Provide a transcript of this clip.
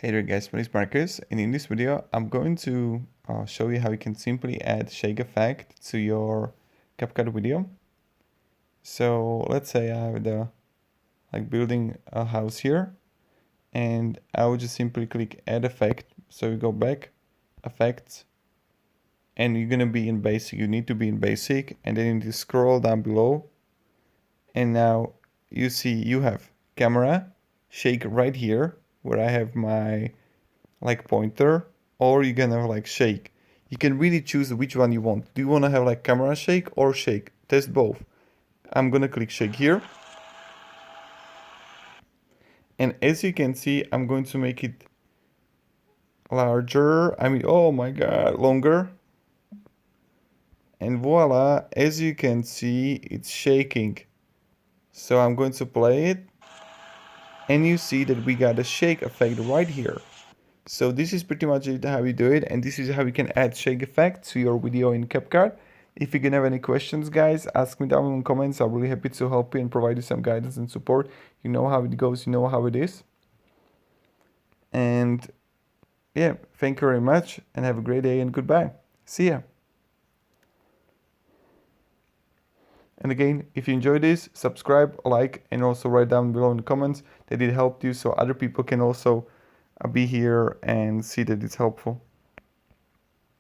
Hey there guys, my name is Marcus, and in this video I'm going to show you how you can simply add shake effect to your CapCut video. So let's say I have the building a house here, and I would just simply click add effect. So you go back, effects, and you're gonna be in basic. You need to be in basic, and then you need to scroll down below, and now you see you have camera shake right here where I have my pointer, or you're gonna shake. You can really choose which one you want. Do you want to have camera shake or shake? Test both. I'm gonna click shake here, and as you can see I'm going to make it larger, oh my god, longer, and voila, as you can see it's shaking. So I'm going to play it, and you see that we got a shake effect right here. So this is pretty much it, how you do it, and this is how you can add shake effect to your video in CapCut. If you can have any questions, guys, ask me down in the comments. I'm really happy to help you and provide you some guidance and support. You know how it goes, you know how it is. And yeah, thank you very much, and have a great day, and goodbye. See ya. And again, if you enjoyed this, subscribe, like, and also write down below in the comments that it helped you, so other people can also be here and see that it's helpful.